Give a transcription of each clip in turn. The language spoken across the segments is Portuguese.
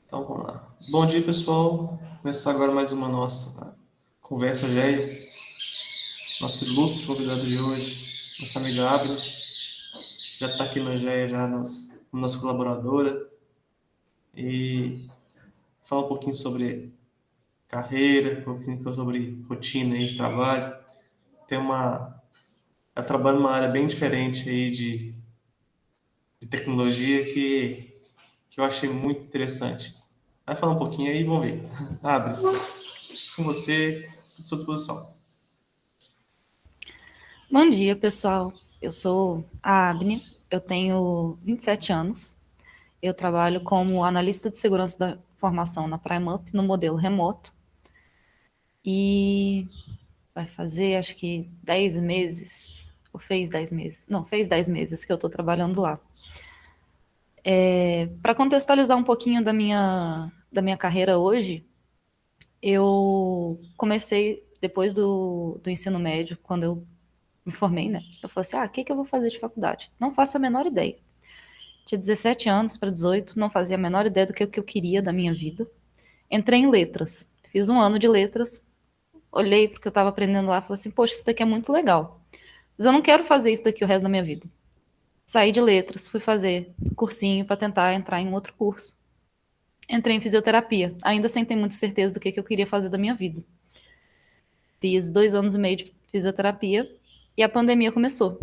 Então vamos lá. Bom dia, pessoal. Começar agora mais uma nossa conversa GEI. Nosso ilustre convidado de hoje, nossa amiga Abra, já está aqui na GEI, já como nossa colaboradora. E fala um pouquinho sobre carreira, um pouquinho sobre rotina aí de trabalho. Ela trabalha numa área bem diferente aí de tecnologia que eu achei muito interessante. Vai falar um pouquinho aí e vamos ver. Abre, com você, à sua disposição. Bom dia, pessoal. Eu sou a Abne, eu tenho 27 anos. Eu trabalho como analista de segurança da formação na PrimeUp, no modelo remoto. E vai fazer, acho que 10 meses, ou fez 10 meses, não, fez 10 meses que eu estou trabalhando lá. Para contextualizar um pouquinho da minha carreira hoje, eu comecei depois do ensino médio, quando eu me formei, né? Eu falei assim, o que eu vou fazer de faculdade? Não faço a menor ideia. Tinha 17 anos para 18, não fazia a menor ideia do que eu queria da minha vida. Entrei em letras, fiz um ano de letras, olhei porque eu estava aprendendo lá e falei assim, poxa, isso daqui é muito legal. Mas eu não quero fazer isso daqui o resto da minha vida. Saí de letras, fui fazer cursinho para tentar entrar em um outro curso. Entrei em fisioterapia, ainda sem ter muita certeza do que eu queria fazer da minha vida. Fiz 2 anos e meio de fisioterapia e a pandemia começou.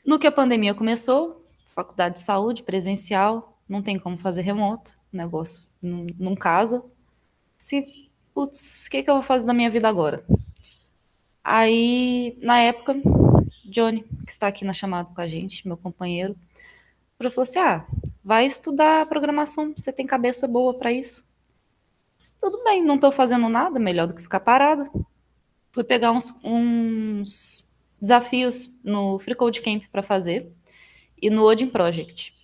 No que a pandemia começou, faculdade de saúde, presencial, não tem como fazer remoto, o negócio não casa. Putz, o que eu vou fazer da minha vida agora? Aí, na época, Johnny, que está aqui na chamada com a gente, meu companheiro, falou assim: vai estudar programação, você tem cabeça boa para isso. Tudo bem, não estou fazendo nada, melhor do que ficar parada. Fui pegar uns desafios no Free Code Camp para fazer e no Odin Project.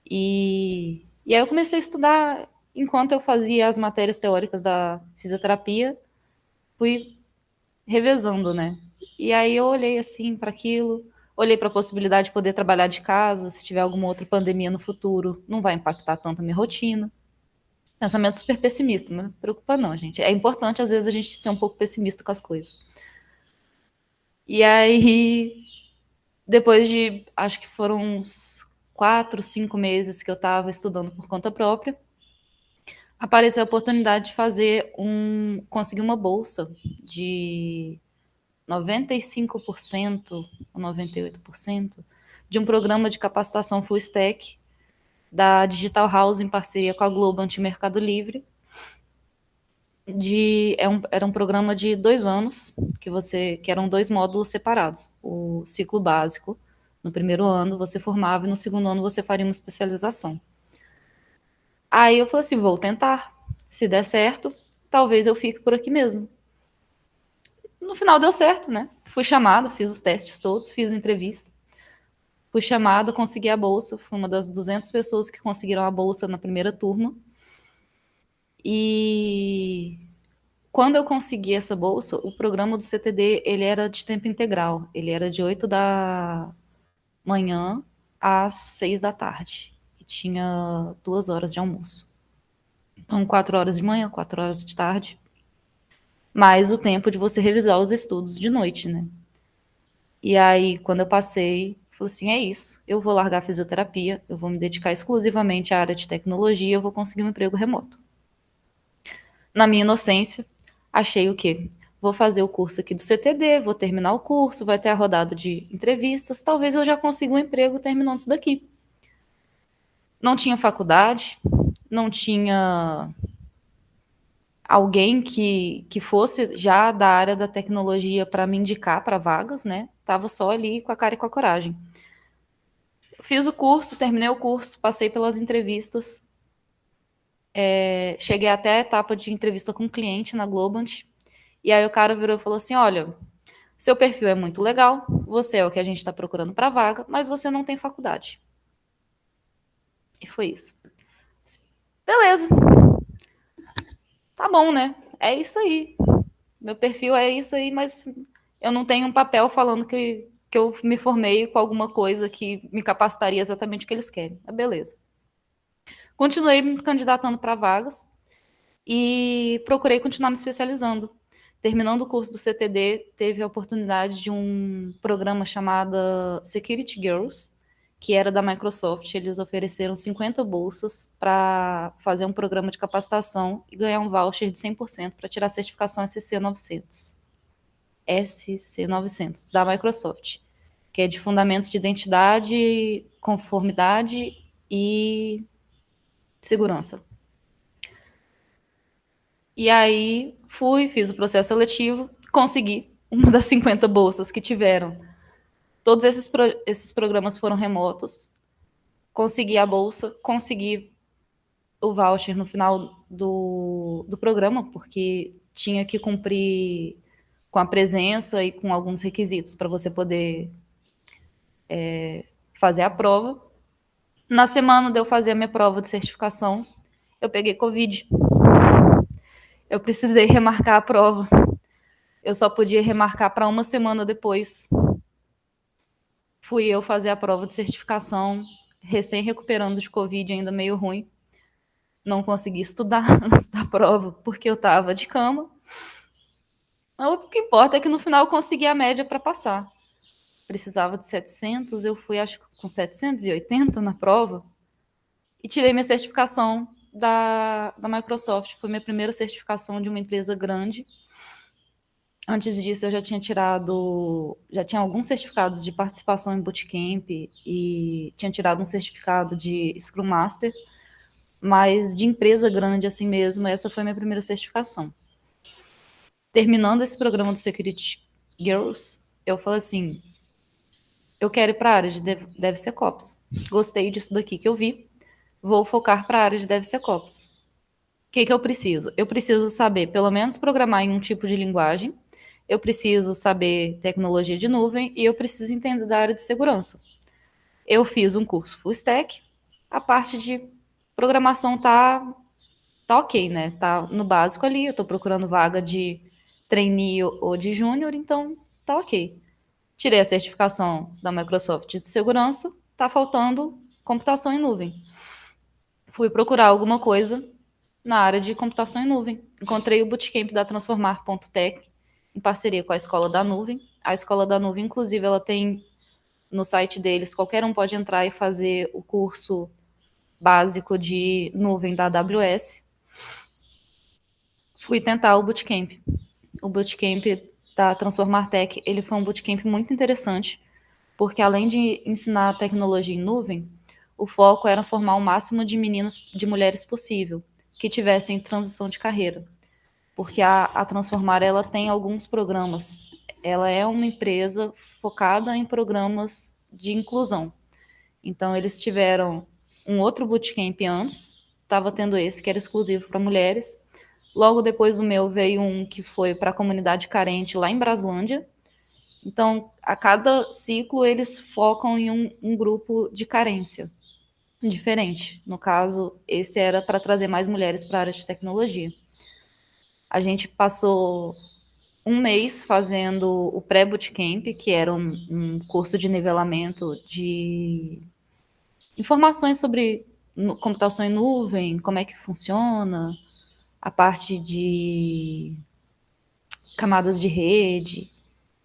E aí eu comecei a estudar enquanto eu fazia as matérias teóricas da fisioterapia, fui revezando, né? E aí eu olhei assim para aquilo, olhei para a possibilidade de poder trabalhar de casa, se tiver alguma outra pandemia no futuro, não vai impactar tanto a minha rotina. Pensamento super pessimista, mas não me preocupa não, gente. É importante às vezes a gente ser um pouco pessimista com as coisas. E aí, depois de, acho que foram uns 4, 5 meses que eu estava estudando por conta própria, apareceu a oportunidade de conseguir uma bolsa de 95% ou 98% de um programa de capacitação full stack da Digital House em parceria com a Globant Mercado Livre. Era um programa de 2 anos que eram 2 módulos separados. O ciclo básico, no primeiro ano você formava e no segundo ano você faria uma especialização. Aí eu falei assim, vou tentar. Se der certo, talvez eu fique por aqui mesmo. No final deu certo, né? Fui chamada, fiz os testes todos, fiz entrevista. Fui chamada, consegui a bolsa. Fui uma das 200 pessoas que conseguiram a bolsa na primeira turma. E quando eu consegui essa bolsa, o programa do CTD, ele era de tempo integral. Ele era de 8 da manhã às 6 da tarde. E tinha 2 horas de almoço. Então, 4 horas de manhã, 4 horas de tarde. Mais o tempo de você revisar os estudos de noite, né? E aí, quando eu passei, falei assim: é isso, eu vou largar a fisioterapia, eu vou me dedicar exclusivamente à área de tecnologia, eu vou conseguir um emprego remoto. Na minha inocência, achei o quê? Vou fazer o curso aqui do CTD, vou terminar o curso, vai ter a rodada de entrevistas, talvez eu já consiga um emprego terminando isso daqui. Não tinha faculdade, não tinha alguém que fosse já da área da tecnologia para me indicar para vagas, né? Tava só ali com a cara e com a coragem. Fiz o curso, terminei o curso, passei pelas entrevistas, cheguei até a etapa de entrevista com o cliente na Globant, e aí o cara virou e falou assim, olha, seu perfil é muito legal, você é o que a gente está procurando para vaga, mas você não tem faculdade. E foi isso. Beleza, tá bom, né? É isso aí. Meu perfil é isso aí, mas eu não tenho um papel falando que eu me formei com alguma coisa que me capacitaria exatamente o que eles querem. Beleza. Continuei me candidatando para vagas e procurei continuar me especializando. Terminando o curso do CTD, teve a oportunidade de um programa chamado Security Girls, que era da Microsoft. Eles ofereceram 50 bolsas para fazer um programa de capacitação e ganhar um voucher de 100% para tirar a certificação SC900. SC900, da Microsoft, que é de fundamentos de identidade, conformidade e segurança. E aí fui, fiz o processo seletivo, consegui uma das 50 bolsas que tiveram. Todos esses programas foram remotos. Consegui a bolsa, consegui o voucher no final do programa, porque tinha que cumprir com a presença e com alguns requisitos para você poder fazer a prova. Na semana de eu fazer a minha prova de certificação, eu peguei Covid. Eu precisei remarcar a prova. Eu só podia remarcar para uma semana depois. Fui eu fazer a prova de certificação, recém recuperando de Covid, ainda meio ruim. Não consegui estudar antes da prova, porque eu estava de cama. Mas o que importa é que no final eu consegui a média para passar. Precisava de 700, eu fui acho que com 780 na prova e tirei minha certificação da Microsoft. Foi minha primeira certificação de uma empresa grande. Antes disso, eu já tinha alguns certificados de participação em bootcamp e tinha tirado um certificado de Scrum Master, mas de empresa grande assim mesmo, essa foi minha primeira certificação. Terminando esse programa do Security Girls, eu falei assim, eu quero ir para a área de DevSecOps. Gostei disso daqui que eu vi, vou focar para a área de DevSecOps. O que eu preciso? Eu preciso saber, pelo menos, programar em um tipo de linguagem, eu preciso saber tecnologia de nuvem e eu preciso entender da área de segurança. Eu fiz um curso full stack, a parte de programação tá ok, né? Tá no básico ali, eu tô procurando vaga de trainee ou de júnior, então tá ok. Tirei a certificação da Microsoft de segurança, tá faltando computação em nuvem. Fui procurar alguma coisa na área de computação em nuvem. Encontrei o bootcamp da Transformar.tech, em parceria com a Escola da Nuvem. A Escola da Nuvem, inclusive, ela tem no site deles, qualquer um pode entrar e fazer o curso básico de nuvem da AWS. Fui tentar o bootcamp. O bootcamp da Transformar Tech, ele foi um bootcamp muito interessante, porque além de ensinar tecnologia em nuvem, o foco era formar o máximo de meninos, de mulheres possível, que tivessem transição de carreira. Porque a Transformar, ela tem alguns programas. Ela é uma empresa focada em programas de inclusão. Então, eles tiveram um outro bootcamp antes, estava tendo esse que era exclusivo para mulheres. Logo depois do meu veio um que foi para a comunidade carente lá em Braslândia. Então, a cada ciclo, eles focam em um grupo de carência diferente. No caso, esse era para trazer mais mulheres para a área de tecnologia. A gente passou um mês fazendo o pré-bootcamp, que era um curso de nivelamento de informações sobre computação em nuvem, como é que funciona, a parte de camadas de rede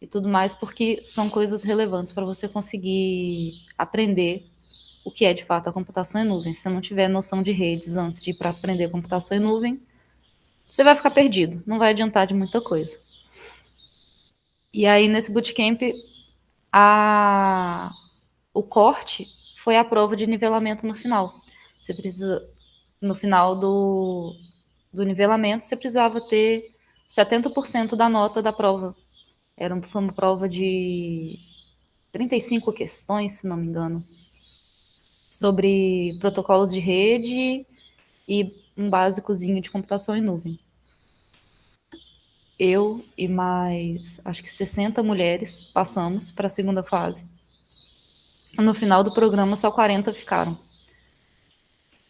e tudo mais, porque são coisas relevantes para você conseguir aprender o que é de fato a computação em nuvem. Se você não tiver noção de redes antes de ir para aprender computação em nuvem, você vai ficar perdido, não vai adiantar de muita coisa. E aí, nesse bootcamp, o corte foi a prova de nivelamento no final. Você precisa, no final do nivelamento, você precisava ter 70% da nota da prova. Foi uma prova de 35 questões, se não me engano, sobre protocolos de rede e um básicozinho de computação em nuvem. Eu e mais, acho que 60 mulheres passamos para a segunda fase. No final do programa, só 40 ficaram.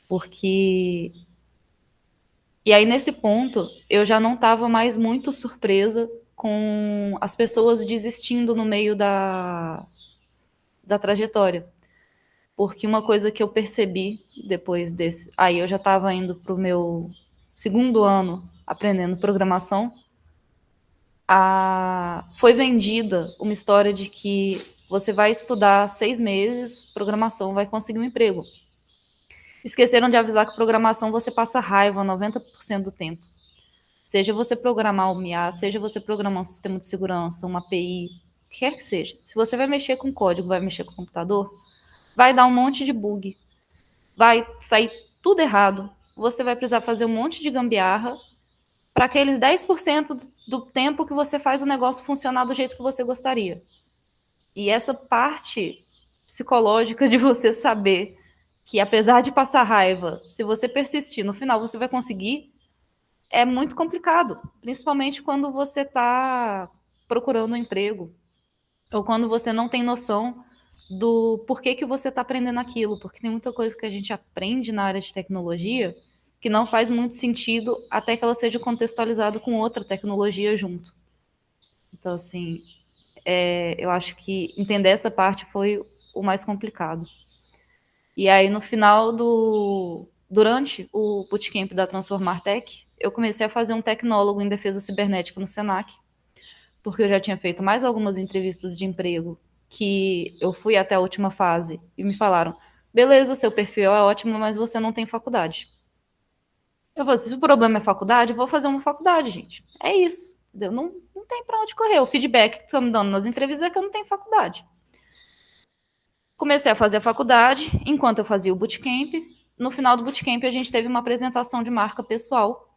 Porque. E aí, nesse ponto, eu já não estava mais muito surpresa com as pessoas desistindo no meio da trajetória. porque uma coisa que eu percebi depois desse... Aí eu já estava indo para o meu segundo ano aprendendo programação. Foi vendida uma história de que você vai estudar 6 meses, programação, vai conseguir um emprego. Esqueceram de avisar que programação você passa raiva 90% do tempo. Seja você programar um IA, seja você programar um sistema de segurança, uma API, o que quer que seja. Se você vai mexer com código, vai mexer com computador, vai dar um monte de bug, vai sair tudo errado, você vai precisar fazer um monte de gambiarra para aqueles 10% do tempo que você faz o negócio funcionar do jeito que você gostaria. E essa parte psicológica de você saber que, apesar de passar raiva, se você persistir, no final você vai conseguir, é muito complicado. Principalmente quando você está procurando um emprego ou quando você não tem noção do porquê que você está aprendendo aquilo. Porque tem muita coisa que a gente aprende na área de tecnologia que não faz muito sentido até que ela seja contextualizada com outra tecnologia junto. Então, assim, eu acho que entender essa parte foi o mais complicado. E aí, no final durante o bootcamp da Transformar Tech, eu comecei a fazer um tecnólogo em defesa cibernética no Senac, porque eu já tinha feito mais algumas entrevistas de emprego que eu fui até a última fase e me falaram: beleza, seu perfil é ótimo, mas você não tem faculdade. Eu falei: se o problema é faculdade, eu vou fazer uma faculdade, gente. É isso. Entendeu? Não tem para onde correr. O feedback que estão me dando nas entrevistas é que eu não tenho faculdade. Comecei a fazer a faculdade, enquanto eu fazia o bootcamp. No final do bootcamp, a gente teve uma apresentação de marca pessoal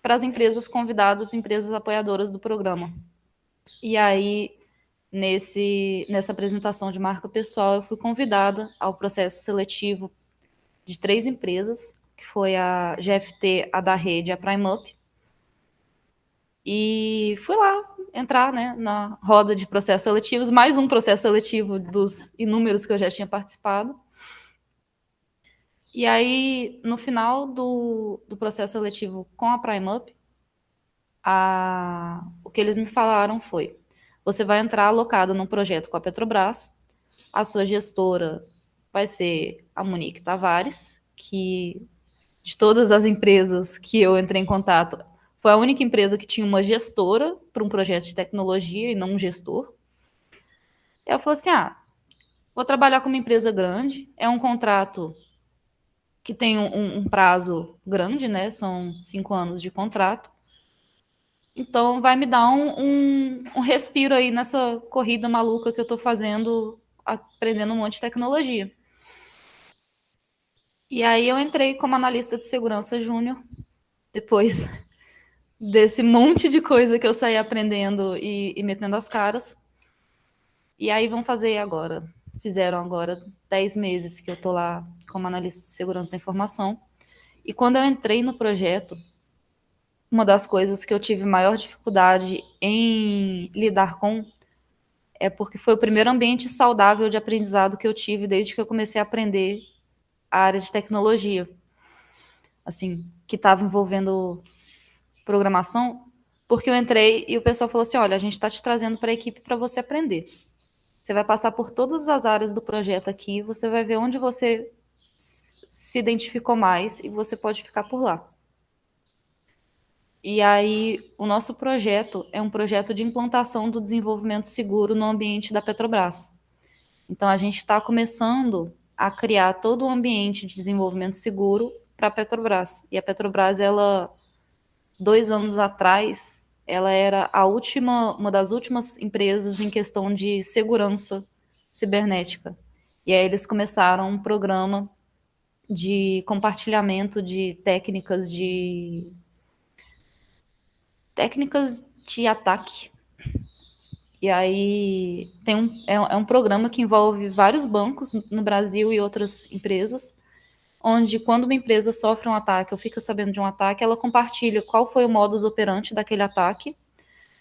para as empresas convidadas, empresas apoiadoras do programa. E aí, nessa apresentação de marca pessoal, eu fui convidada ao processo seletivo de 3 empresas, que foi a GFT, a da Rede e a PrimeUp. E fui lá entrar, né, na roda de processos seletivos, mais um processo seletivo dos inúmeros que eu já tinha participado. E aí, no final do processo seletivo com a PrimeUp, o que eles me falaram foi: você vai entrar alocado num projeto com a Petrobras, a sua gestora vai ser a Monique Tavares, que de todas as empresas que eu entrei em contato, foi a única empresa que tinha uma gestora para um projeto de tecnologia e não um gestor. Eu falei assim: vou trabalhar com uma empresa grande, é um contrato que tem um prazo grande, né? São 5 anos de contrato. Então vai me dar um respiro aí nessa corrida maluca que eu estou fazendo, aprendendo um monte de tecnologia. E aí eu entrei como analista de segurança júnior, depois desse monte de coisa que eu saí aprendendo e metendo as caras. E aí fizeram agora 10 meses que eu tô lá como analista de segurança da informação. E quando eu entrei no projeto, uma das coisas que eu tive maior dificuldade em lidar com é porque foi o primeiro ambiente saudável de aprendizado que eu tive desde que eu comecei a aprender a área de tecnologia, assim, que estava envolvendo programação, porque eu entrei e o pessoal falou assim: olha, a gente está te trazendo para a equipe para você aprender. Você vai passar por todas as áreas do projeto aqui, você vai ver onde você se identificou mais e você pode ficar por lá. E aí, o nosso projeto é um projeto de implantação do desenvolvimento seguro no ambiente da Petrobras. Então, a gente está começando a criar todo o ambiente de desenvolvimento seguro para a Petrobras. E a Petrobras, 2 anos atrás, ela era uma das últimas empresas em questão de segurança cibernética. E aí eles começaram um programa de compartilhamento de técnicas de ataque. E aí é um programa que envolve vários bancos no Brasil e outras empresas, onde quando uma empresa sofre um ataque ou fica sabendo de um ataque, ela compartilha qual foi o modus operandi daquele ataque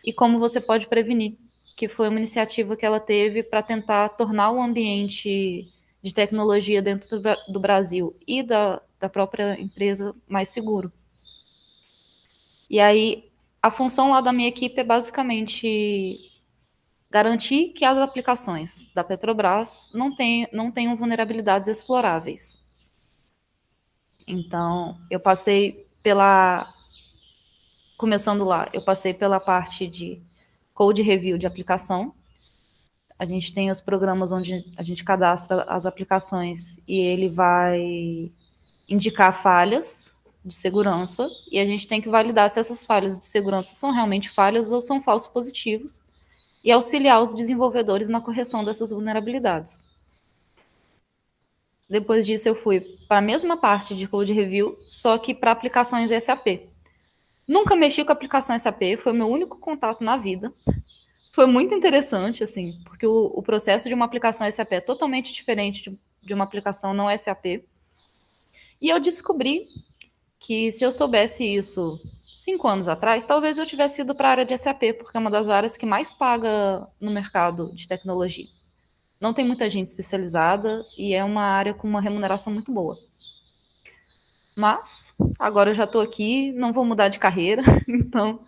e como você pode prevenir, que foi uma iniciativa que ela teve para tentar tornar o ambiente de tecnologia dentro do Brasil e da própria empresa mais seguro. E aí, a função lá da minha equipe é basicamente Garantir que as aplicações da Petrobras não tenham vulnerabilidades exploráveis. Então, eu passei pela... Começando lá, eu passei pela parte de code review de aplicação. A gente tem os programas onde a gente cadastra as aplicações e ele vai indicar falhas de segurança e a gente tem que validar se essas falhas de segurança são realmente falhas ou são falsos positivos e auxiliar os desenvolvedores na correção dessas vulnerabilidades. Depois disso, eu fui para a mesma parte de code review, só que para aplicações SAP. Nunca mexi com a aplicação SAP, foi o meu único contato na vida. Foi muito interessante, assim, porque o processo de uma aplicação SAP é totalmente diferente de uma aplicação não SAP. E eu descobri que se eu soubesse isso 5 anos atrás, talvez eu tivesse ido para a área de SAP, porque é uma das áreas que mais paga no mercado de tecnologia. Não tem muita gente especializada e é uma área com uma remuneração muito boa. Mas agora eu já estou aqui, não vou mudar de carreira, então,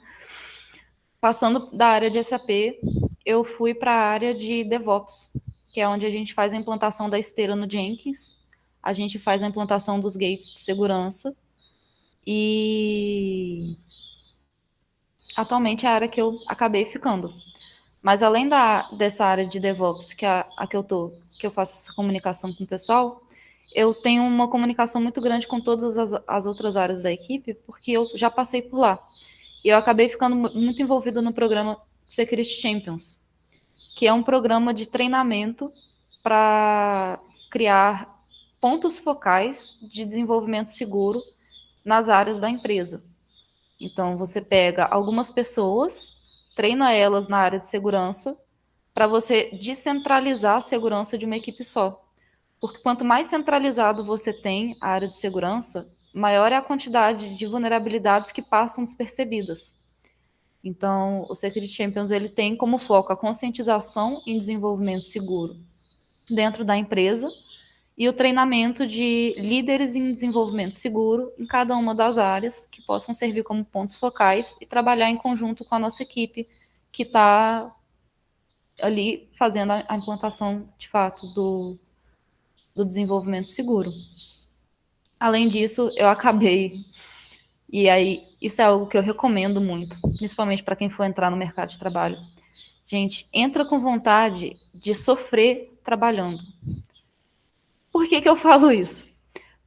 passando da área de SAP, eu fui para a área de DevOps, que é onde a gente faz a implantação da esteira no Jenkins, a gente faz a implantação dos gates de segurança e atualmente é a área que eu acabei ficando. Mas além dessa área de DevOps, que é a que eu tô, que eu faço essa comunicação com o pessoal, eu tenho uma comunicação muito grande com todas as outras áreas da equipe, porque eu já passei por lá. E eu acabei ficando muito envolvida no programa Security Champions, que é um programa de treinamento para criar pontos focais de desenvolvimento seguro nas áreas da empresa. Então, você pega algumas pessoas, treina elas na área de segurança, para você descentralizar a segurança de uma equipe só. Porque quanto mais centralizado você tem a área de segurança, maior é a quantidade de vulnerabilidades que passam despercebidas. Então, o Security Champions ele tem como foco a conscientização em desenvolvimento seguro dentro da empresa e o treinamento de líderes em desenvolvimento seguro em cada uma das áreas que possam servir como pontos focais e trabalhar em conjunto com a nossa equipe que está ali fazendo a implantação, de fato, do desenvolvimento seguro. Além disso, eu acabei, e aí isso é algo que eu recomendo muito, principalmente para quem for entrar no mercado de trabalho. Gente, entra com vontade de sofrer trabalhando. Por que eu falo isso?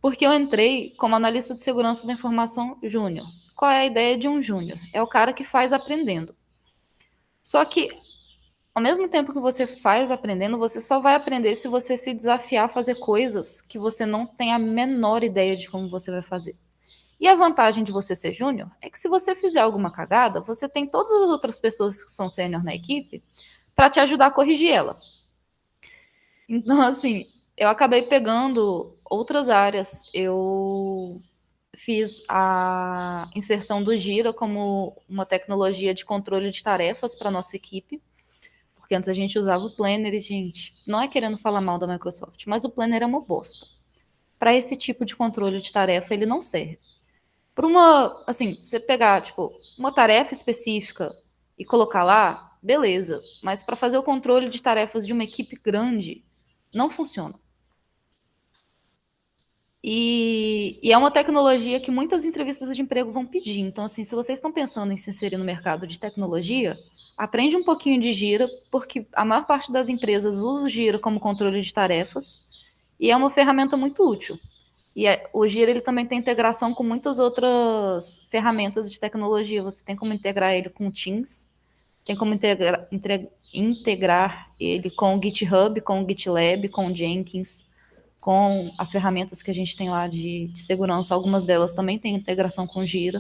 Porque eu entrei como analista de segurança da informação júnior. Qual é a ideia de um júnior? É o cara que faz aprendendo. Só que, ao mesmo tempo que você faz aprendendo, você só vai aprender se você se desafiar a fazer coisas que você não tem a menor ideia de como você vai fazer. E a vantagem de você ser júnior é que se você fizer alguma cagada, você tem todas as outras pessoas que são sênior na equipe para te ajudar a corrigir ela. Então, assim, eu acabei pegando outras áreas. Eu fiz a inserção do Gira como uma tecnologia de controle de tarefas para a nossa equipe, porque antes a gente usava o Planner e, gente, não é querendo falar mal da Microsoft, mas o Planner é uma bosta. Para esse tipo de controle de tarefa, ele não serve. Para uma, assim, você pegar, tipo, uma tarefa específica e colocar lá, beleza, mas para fazer o controle de tarefas de uma equipe grande, não funciona. E é uma tecnologia que muitas entrevistas de emprego vão pedir. Então, assim, se vocês estão pensando em se inserir no mercado de tecnologia, aprende um pouquinho de Gira, porque a maior parte das empresas usa o Gira como controle de tarefas e é uma ferramenta muito útil. E o Gira ele também tem integração com muitas outras ferramentas de tecnologia. Você tem como integrar ele com o Teams, tem como integrar ele com o GitHub, com o GitLab, com o Jenkins, com as ferramentas que a gente tem lá de segurança. Algumas delas também têm integração com o Gira.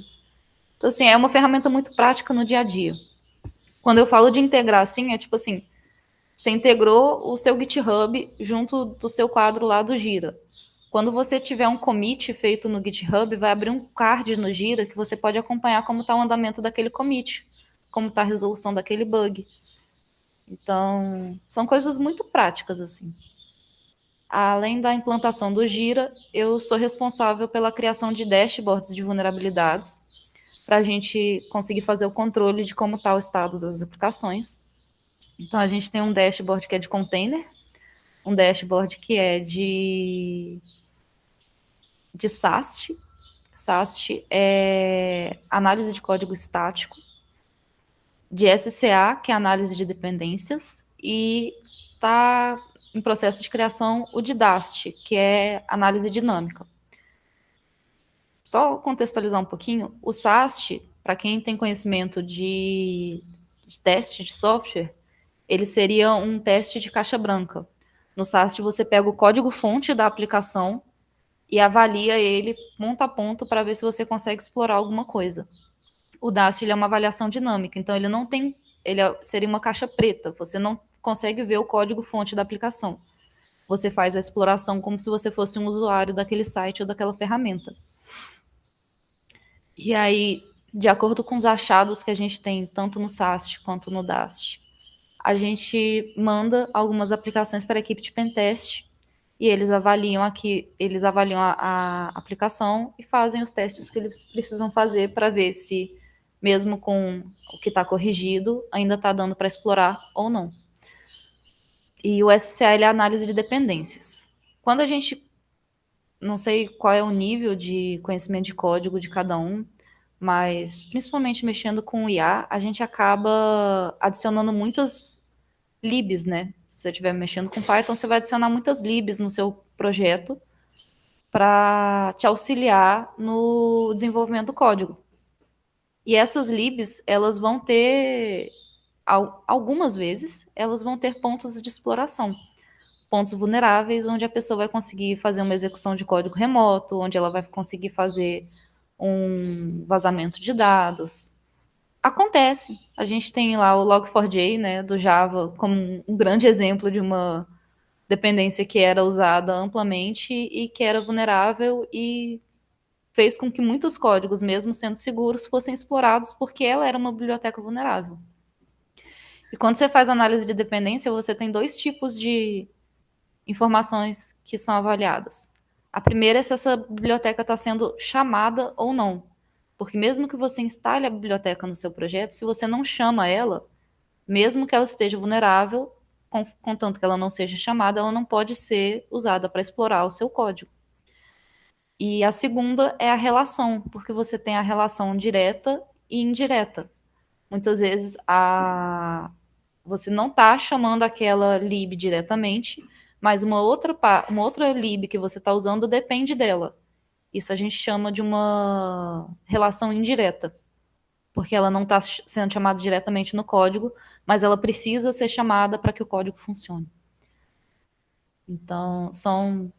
Então, assim, é uma ferramenta muito prática no dia a dia. Quando eu falo de integrar, assim, é tipo assim, você integrou o seu GitHub junto do seu quadro lá do Gira. Quando você tiver um commit feito no GitHub, vai abrir um card no Gira que você pode acompanhar como está o andamento daquele commit, como está a resolução daquele bug. Então, são coisas muito práticas, assim. Além da implantação do Gira, eu sou responsável pela criação de dashboards de vulnerabilidades, para a gente conseguir fazer o controle de como está o estado das aplicações. Então, a gente tem um dashboard que é de container, um dashboard que é de SAST. SAST é análise de código estático, de SCA, que é análise de dependências, e está em processo de criação o de DAST, que é análise dinâmica. Só contextualizar um pouquinho, o SAST, para quem tem conhecimento de teste de software, ele seria um teste de caixa branca. No SAST, você pega o código-fonte da aplicação e avalia ele ponto a ponto para ver se você consegue explorar alguma coisa. O DAST ele é uma avaliação dinâmica, então ele não tem, seria uma caixa preta, você não consegue ver o código-fonte da aplicação. Você faz a exploração como se você fosse um usuário daquele site ou daquela ferramenta. E aí, de acordo com os achados que a gente tem, tanto no SAST quanto no DAST, a gente manda algumas aplicações para a equipe de pentest e eles avaliam a aplicação e fazem os testes que eles precisam fazer para ver se, mesmo com o que está corrigido, ainda está dando para explorar ou não. E o SCA é a análise de dependências. Quando a gente, não sei qual é o nível de conhecimento de código de cada um, mas principalmente mexendo com o IA, a gente acaba adicionando muitas libs, né? Se você estiver mexendo com Python, você vai adicionar muitas libs no seu projeto para te auxiliar no desenvolvimento do código. E essas libs, elas vão ter, algumas vezes, elas vão ter pontos de exploração, pontos vulneráveis, onde a pessoa vai conseguir fazer uma execução de código remoto, onde ela vai conseguir fazer um vazamento de dados. Acontece. A gente tem lá o Log4j, né, do Java, como um grande exemplo de uma dependência que era usada amplamente e que era vulnerável e fez com que muitos códigos, mesmo sendo seguros, fossem explorados porque ela era uma biblioteca vulnerável. E quando você faz análise de dependência, você tem dois tipos de informações que são avaliadas. A primeira é se essa biblioteca está sendo chamada ou não. Porque mesmo que você instale a biblioteca no seu projeto, se você não chama ela, mesmo que ela esteja vulnerável, contanto que ela não seja chamada, ela não pode ser usada para explorar o seu código. E a segunda é a relação, porque você tem a relação direta e indireta. Muitas vezes você não está chamando aquela lib diretamente, mas uma outra lib que você está usando depende dela. Isso a gente chama de uma relação indireta, porque ela não está sendo chamada diretamente no código, mas ela precisa ser chamada para que o código funcione. Então, são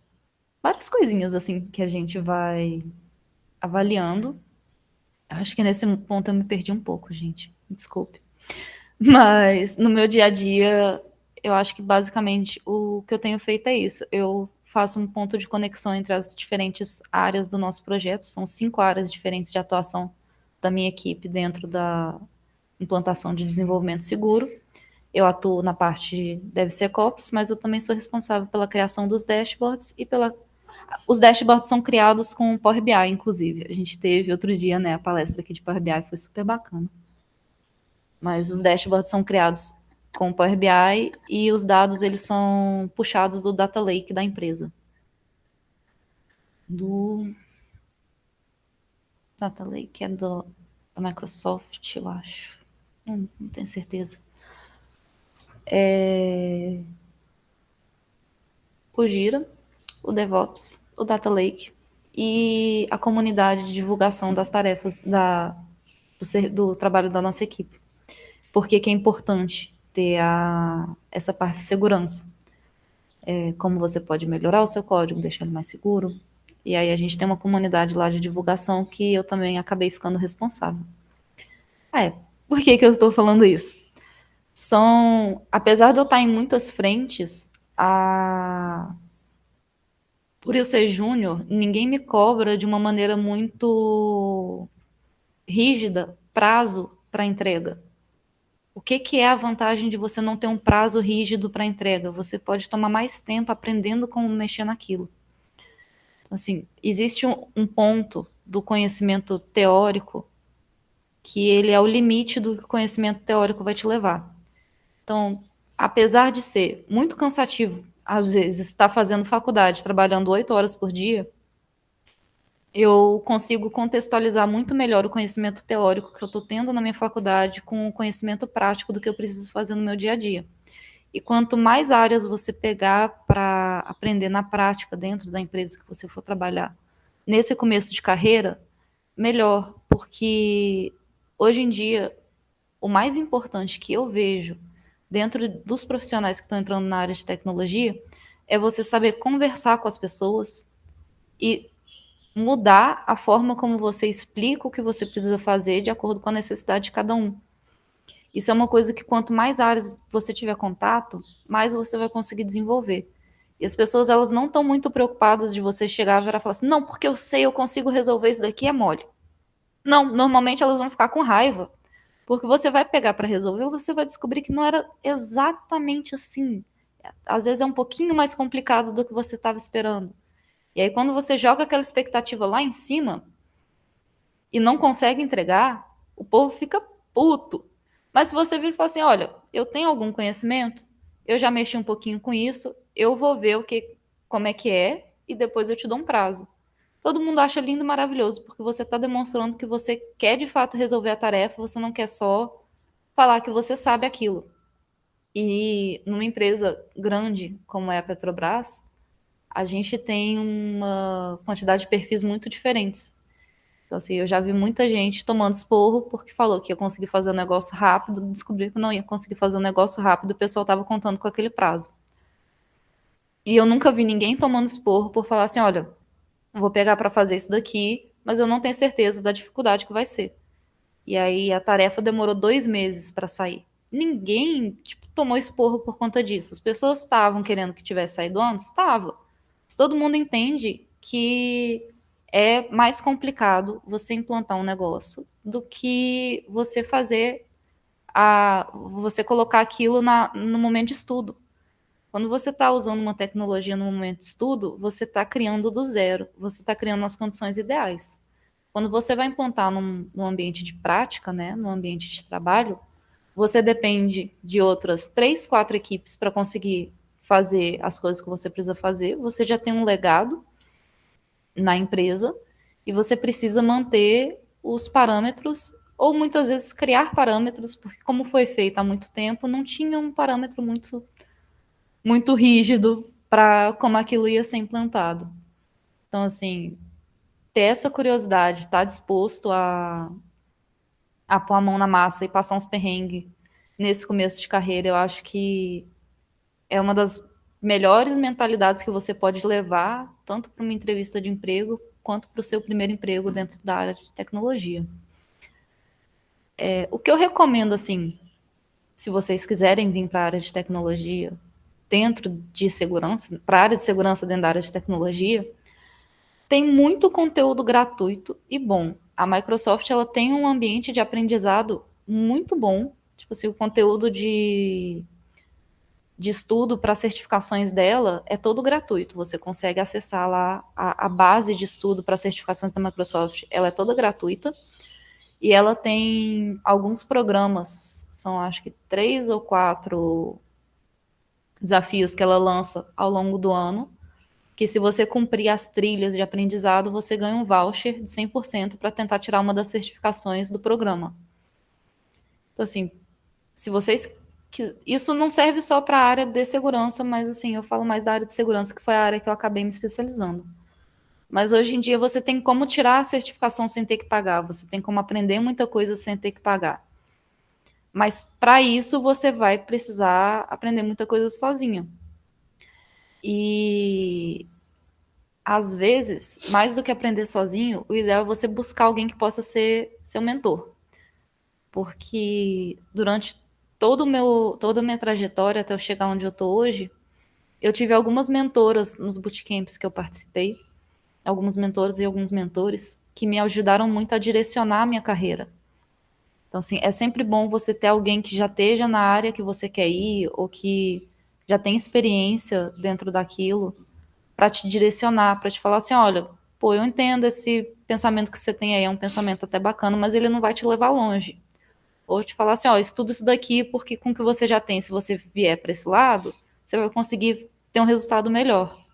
várias coisinhas assim que a gente vai avaliando. Eu acho que nesse ponto eu me perdi um pouco, gente. Desculpe. Mas no meu dia a dia, eu acho que basicamente o que eu tenho feito é isso. Eu faço um ponto de conexão entre as diferentes áreas do nosso projeto. São 5 áreas diferentes de atuação da minha equipe dentro da implantação de desenvolvimento seguro. Eu atuo na parte de DevSecOps, mas eu também sou responsável pela criação dos dashboards e pela... Os dashboards são criados com Power BI, inclusive. A gente teve outro dia, né, a palestra aqui de Power BI, foi super bacana. Mas os dashboards são criados com Power BI e os dados eles são puxados do Data Lake da empresa. Do Data Lake é da Microsoft, eu acho. Não tenho certeza. O Gira, o DevOps, o Data Lake e a comunidade de divulgação das tarefas do trabalho da nossa equipe. Por que é importante ter essa parte de segurança? Como você pode melhorar o seu código, deixar ele mais seguro. E aí a gente tem uma comunidade lá de divulgação que eu também acabei ficando responsável. Por que eu estou falando isso? Apesar de eu estar em muitas frentes, por eu ser júnior, ninguém me cobra de uma maneira muito rígida prazo para entrega. O que é a vantagem de você não ter um prazo rígido para entrega? Você pode tomar mais tempo aprendendo como mexer naquilo. Então, assim, existe um ponto do conhecimento teórico que ele é o limite do que o conhecimento teórico vai te levar. Então, apesar de ser muito cansativo, às vezes, estar fazendo faculdade, trabalhando 8 horas por dia, eu consigo contextualizar muito melhor o conhecimento teórico que eu estou tendo na minha faculdade com o conhecimento prático do que eu preciso fazer no meu dia a dia. E quanto mais áreas você pegar para aprender na prática dentro da empresa que você for trabalhar, nesse começo de carreira, melhor, porque hoje em dia o mais importante que eu vejo dentro dos profissionais que estão entrando na área de tecnologia é você saber conversar com as pessoas e mudar a forma como você explica o que você precisa fazer de acordo com a necessidade de cada um. Isso é uma coisa que quanto mais áreas você tiver contato, mais você vai conseguir desenvolver. E as pessoas, elas não estão muito preocupadas de você chegar e virar e falar assim, não, porque eu sei, eu consigo resolver isso daqui, é mole. Não, normalmente elas vão ficar com raiva, porque você vai pegar para resolver, você vai descobrir que não era exatamente assim. Às vezes é um pouquinho mais complicado do que você estava esperando. E aí quando você joga aquela expectativa lá em cima e não consegue entregar, o povo fica puto. Mas se você vir e falar assim, olha, eu tenho algum conhecimento, eu já mexi um pouquinho com isso, eu vou ver como é que é e depois eu te dou um prazo. Todo mundo acha lindo e maravilhoso, porque você está demonstrando que você quer de fato resolver a tarefa, você não quer só falar que você sabe aquilo. E numa empresa grande como é a Petrobras, a gente tem uma quantidade de perfis muito diferentes. Então, assim, eu já vi muita gente tomando esporro porque falou que ia conseguir fazer o negócio rápido, descobriu que não ia conseguir fazer o negócio rápido, o pessoal estava contando com aquele prazo. E eu nunca vi ninguém tomando esporro por falar assim, olha, vou pegar para fazer isso daqui, mas eu não tenho certeza da dificuldade que vai ser. E aí a tarefa demorou 2 meses para sair. Ninguém, tipo, tomou esporro por conta disso. As pessoas estavam querendo que tivesse saído antes? Estava. Mas todo mundo entende que é mais complicado você implantar um negócio do que você colocar aquilo no momento de estudo. Quando você está usando uma tecnologia no momento de estudo, você está criando do zero, você está criando as condições ideais. Quando você vai implantar num ambiente de prática, né, num ambiente de trabalho, você depende de outras 3, 4 equipes para conseguir fazer as coisas que você precisa fazer. Você já tem um legado na empresa e você precisa manter os parâmetros ou muitas vezes criar parâmetros, porque como foi feito há muito tempo, não tinha um parâmetro muito rígido para como aquilo ia ser implantado. Então, assim, ter essa curiosidade, estar disposto a pôr a mão na massa e passar uns perrengues nesse começo de carreira, eu acho que é uma das melhores mentalidades que você pode levar, tanto para uma entrevista de emprego, quanto para o seu primeiro emprego dentro da área de tecnologia. O que eu recomendo, assim, se vocês quiserem vir para a área de tecnologia, dentro de segurança, para a área de segurança dentro da área de tecnologia, tem muito conteúdo gratuito e bom. A Microsoft ela tem um ambiente de aprendizado muito bom. Tipo assim, o conteúdo de estudo para certificações dela é todo gratuito. Você consegue acessar lá a base de estudo para certificações da Microsoft. Ela é toda gratuita. E ela tem alguns programas, são acho que 3 ou 4 desafios que ela lança ao longo do ano, que se você cumprir as trilhas de aprendizado, você ganha um voucher de 100% para tentar tirar uma das certificações do programa. Então, assim, se vocês... Isso não serve só para a área de segurança, mas, assim, eu falo mais da área de segurança, que foi a área que eu acabei me especializando. Mas hoje em dia você tem como tirar a certificação sem ter que pagar, você tem como aprender muita coisa sem ter que pagar. Mas para isso você vai precisar aprender muita coisa sozinha. E às vezes, mais do que aprender sozinho, o ideal é você buscar alguém que possa ser seu mentor. Porque durante toda a minha trajetória até eu chegar onde eu estou hoje, eu tive algumas mentoras nos bootcamps que eu participei, alguns mentores e alguns mentores, que me ajudaram muito a direcionar a minha carreira. Então, assim, é sempre bom você ter alguém que já esteja na área que você quer ir, ou que já tem experiência dentro daquilo, para te direcionar, para te falar assim, olha, pô, eu entendo esse pensamento que você tem aí, é um pensamento até bacana, mas ele não vai te levar longe. Ou te falar assim, ó, estuda isso daqui, porque com o que você já tem, se você vier para esse lado, você vai conseguir ter um resultado melhor.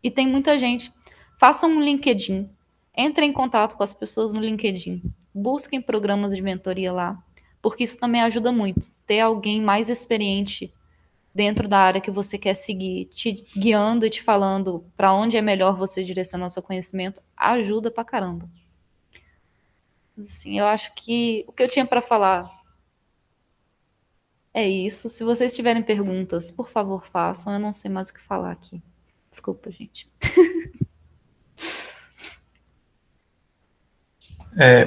E tem muita gente. Façam um LinkedIn. Entrem em contato com as pessoas no LinkedIn. Busquem programas de mentoria lá. Porque isso também ajuda muito. Ter alguém mais experiente dentro da área que você quer seguir, te guiando e te falando para onde é melhor você direcionar seu conhecimento, ajuda pra caramba. Assim, eu acho que o que eu tinha para falar é isso. Se vocês tiverem perguntas, por favor, façam. Eu não sei mais o que falar aqui. Desculpa, gente.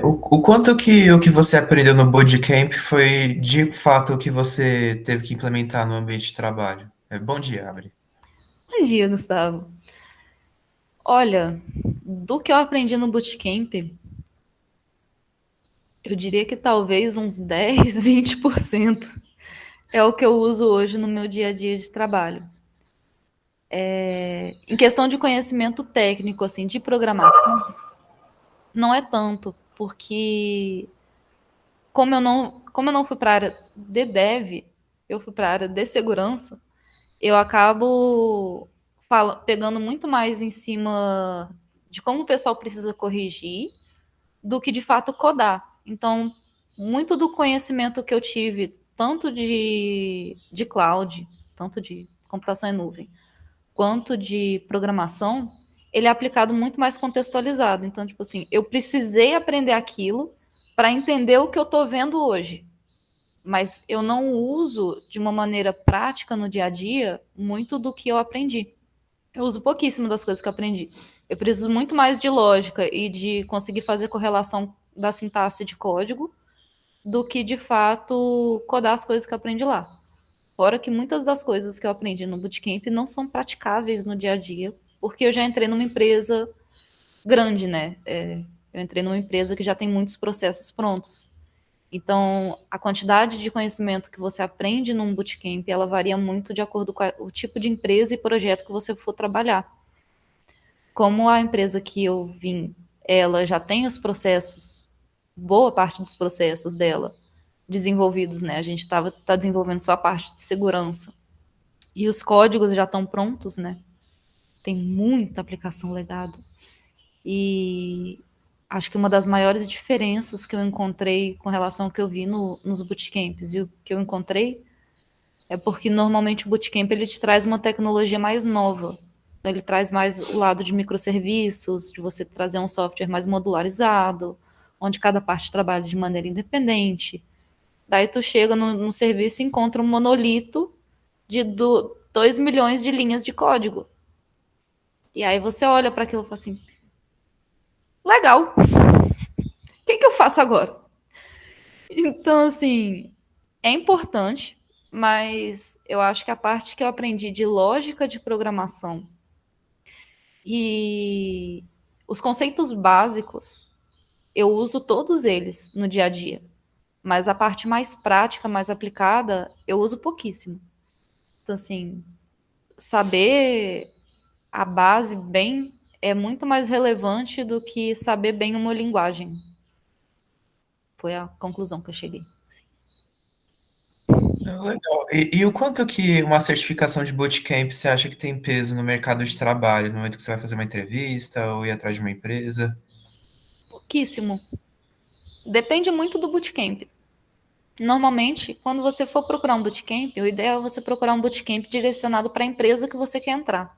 O quanto que o que você aprendeu no Bootcamp foi de fato o que você teve que implementar no ambiente de trabalho? Bom dia, Abri. Bom dia, Gustavo. Olha, do que eu aprendi no bootcamp, eu diria que talvez uns 10, 20% é o que eu uso hoje no meu dia a dia de trabalho. Em questão de conhecimento técnico, assim, de programação, não é tanto, porque como eu não fui para a área de dev, eu fui para a área de segurança, eu acabo pegando muito mais em cima de como o pessoal precisa corrigir do que de fato codar. Então, muito do conhecimento que eu tive, tanto de cloud, tanto de computação em nuvem, quanto de programação, ele é aplicado muito mais contextualizado. Então, tipo assim, eu precisei aprender aquilo para entender o que eu estou vendo hoje. Mas eu não uso de uma maneira prática no dia a dia muito do que eu aprendi. Eu uso pouquíssimo das coisas que eu aprendi. Eu preciso muito mais de lógica e de conseguir fazer correlação da sintaxe de código do que, de fato, codar as coisas que eu aprendi lá. Fora que muitas das coisas que eu aprendi no bootcamp não são praticáveis no dia a dia, porque eu já entrei numa empresa grande, né? Eu entrei numa empresa que já tem muitos processos prontos. Então, a quantidade de conhecimento que você aprende num bootcamp, ela varia muito de acordo com o tipo de empresa e projeto que você for trabalhar. Como a empresa que eu vim, ela já tem os processos, boa parte dos processos dela desenvolvidos, né? A gente tá desenvolvendo só a parte de segurança. E os códigos já estão prontos, né? Tem muita aplicação legada. E acho que uma das maiores diferenças que eu encontrei com relação ao que eu vi nos bootcamps e o que eu encontrei é porque normalmente o bootcamp ele te traz uma tecnologia mais nova. Então, ele traz mais o lado de microserviços, de você trazer um software mais modularizado, onde cada parte trabalha de maneira independente. Daí tu chega no serviço e encontra um monolito de 2 milhões de linhas de código. E aí você olha para aquilo e fala assim, legal, o que eu faço agora? Então, assim, é importante, mas eu acho que a parte que eu aprendi de lógica de programação e os conceitos básicos, eu uso todos eles no dia a dia. Mas a parte mais prática, mais aplicada, eu uso pouquíssimo. Então, assim, saber a base bem é muito mais relevante do que saber bem uma linguagem. Foi a conclusão que eu cheguei. Legal. E o quanto que uma certificação de bootcamp você acha que tem peso no mercado de trabalho, no momento que você vai fazer uma entrevista ou ir atrás de uma empresa? Pouquíssimo. Depende muito do bootcamp. Normalmente, quando você for procurar um bootcamp, o ideal é você procurar um bootcamp direcionado para a empresa que você quer entrar.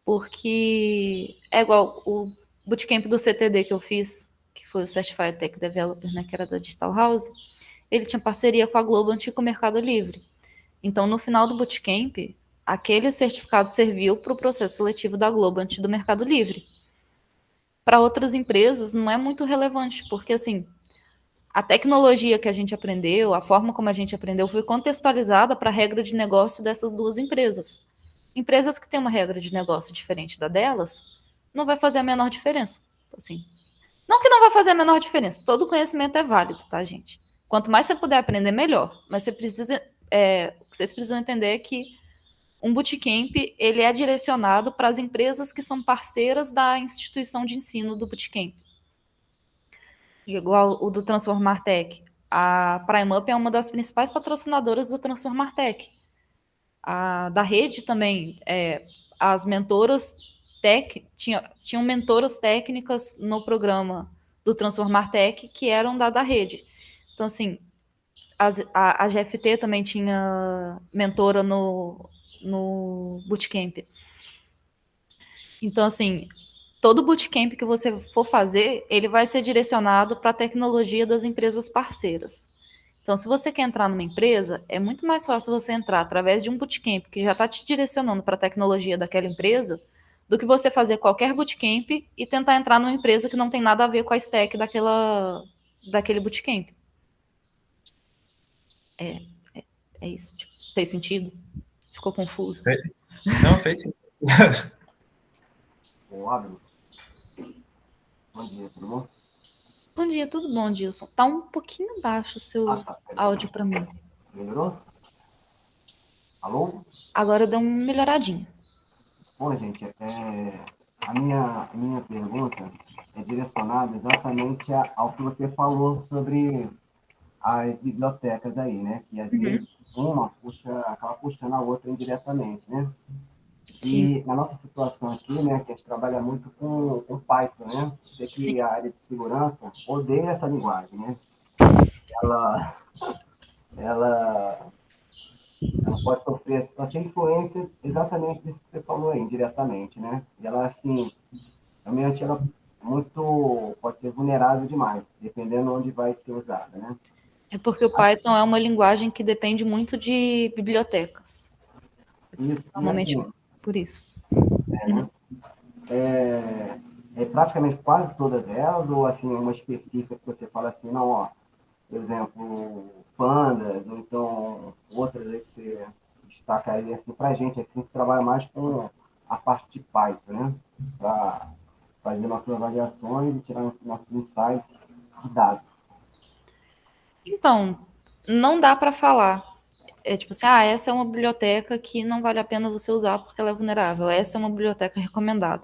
Porque é igual o bootcamp do CTD que eu fiz, que foi o Certified Tech Developer, né, que era da Digital House, ele tinha parceria com a Globant e com o Mercado Livre. Então, no final do bootcamp, aquele certificado serviu para o processo seletivo da Globant e do Mercado Livre. Para outras empresas, não é muito relevante, porque, assim, a tecnologia que a gente aprendeu, a forma como a gente aprendeu, foi contextualizada para a regra de negócio dessas duas empresas. Empresas que têm uma regra de negócio diferente da delas, não vai fazer a menor diferença. Assim, não que não vai fazer a menor diferença, todo conhecimento é válido, tá, gente? Quanto mais você puder aprender, melhor. Mas o que vocês precisam entender é que um bootcamp ele é direcionado para as empresas que são parceiras da instituição de ensino do bootcamp. Igual o do Transformar Tech. a PrimeUp é uma das principais patrocinadoras do Transformar Tech. Da rede também, as mentoras tinham mentoras técnicas no programa do Transformar Tech que eram da rede. Então, assim, a GFT também tinha mentora no Bootcamp. Então, assim, todo bootcamp que você for fazer, ele vai ser direcionado para a tecnologia das empresas parceiras. Então, se você quer entrar numa empresa, é muito mais fácil você entrar através de um bootcamp que já está te direcionando para a tecnologia daquela empresa, do que você fazer qualquer bootcamp e tentar entrar numa empresa que não tem nada a ver com a stack daquele bootcamp. É isso. Tipo, fez sentido? Ficou confuso? Não, fez sim. Ô, Abel, bom dia, tudo bom? Bom dia, tudo bom, Dilson? Tá um pouquinho baixo o seu Tá, peraí. áudio para mim. Melhorou? Alô? Agora deu uma melhoradinha. Bom, gente, a minha pergunta é direcionada exatamente ao que você falou sobre as bibliotecas aí, né? Que às vezes uma acaba puxando a outra indiretamente, né? Sim, E na nossa situação aqui, né, que a gente trabalha muito com Python, né? Sei sim. que a área de segurança odeia essa linguagem, né? Ela, ela ela pode sofrer, ela tem influência exatamente disso que você falou aí, indiretamente, né? E ela, assim, realmente ela pode ser vulnerável demais, dependendo onde vai ser usada, né? É porque o Python é uma linguagem que depende muito de bibliotecas. Isso, e Normalmente assim, por isso. né? Praticamente quase todas elas, ou assim, uma específica que você fala assim, não, ó, por exemplo, pandas, ou então outras aí que você destacaria assim para a gente, assim, que trabalha mais com a parte de Python, né? Para fazer nossas avaliações e tirar nossos insights de dados. Então, não dá para falar. É tipo assim, essa é uma biblioteca que não vale a pena você usar porque ela é vulnerável. Essa é uma biblioteca recomendada.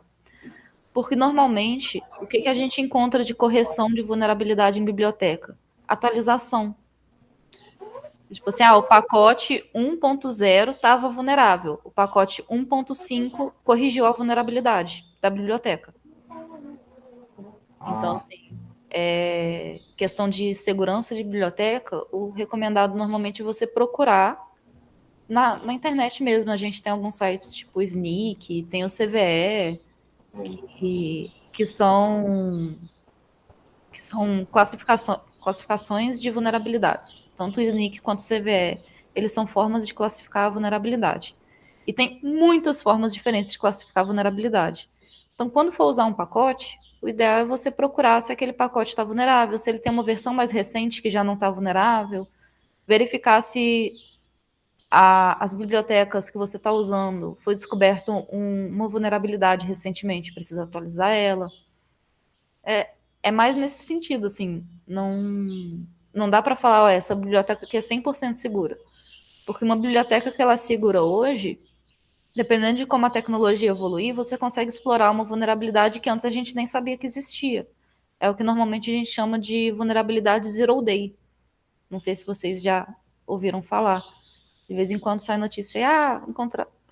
Porque normalmente, o que a gente encontra de correção de vulnerabilidade em biblioteca? Atualização. Tipo assim, o pacote 1.0 estava vulnerável. O pacote 1.5 corrigiu a vulnerabilidade da biblioteca. Então, Ah, assim, questão de segurança de biblioteca, o recomendado normalmente é você procurar na internet mesmo. A gente tem alguns sites tipo o Snyk, tem o CVE, que são classificações de vulnerabilidades. Tanto o Snyk quanto o CVE, eles são formas de classificar a vulnerabilidade. E tem muitas formas diferentes de classificar a vulnerabilidade. Então, quando for usar um pacote, o ideal é você procurar se aquele pacote está vulnerável, se ele tem uma versão mais recente que já não está vulnerável, verificar se as bibliotecas que você está usando foi descoberto uma vulnerabilidade recentemente, precisa atualizar ela. É mais nesse sentido, assim, não dá para falar, essa biblioteca aqui é 100% segura. Porque uma biblioteca que ela é segura hoje, dependendo de como a tecnologia evoluir, você consegue explorar uma vulnerabilidade que antes a gente nem sabia que existia. É o que normalmente a gente chama de vulnerabilidade zero day. Não sei se vocês já ouviram falar. De vez em quando sai notícia,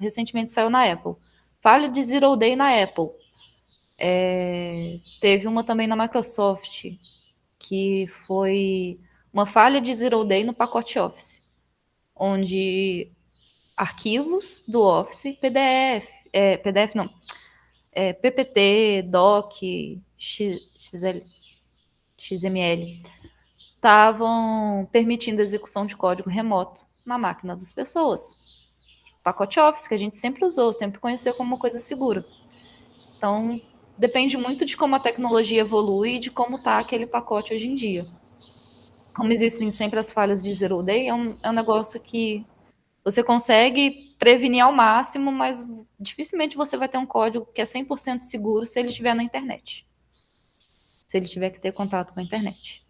recentemente saiu na Apple. Falha de zero day na Apple. Teve uma também na Microsoft, que foi uma falha de zero day no pacote Office, onde arquivos do Office, PDF não, PPT, Doc, XML, estavam permitindo a execução de código remoto na máquina das pessoas. Pacote Office, que a gente sempre usou, sempre conheceu como uma coisa segura. Então, depende muito de como a tecnologia evolui e de como está aquele pacote hoje em dia. Como existem sempre as falhas de zero day, é um negócio que você consegue prevenir ao máximo, mas dificilmente você vai ter um código que é 100% seguro se ele estiver na internet. Se ele tiver que ter contato com a internet.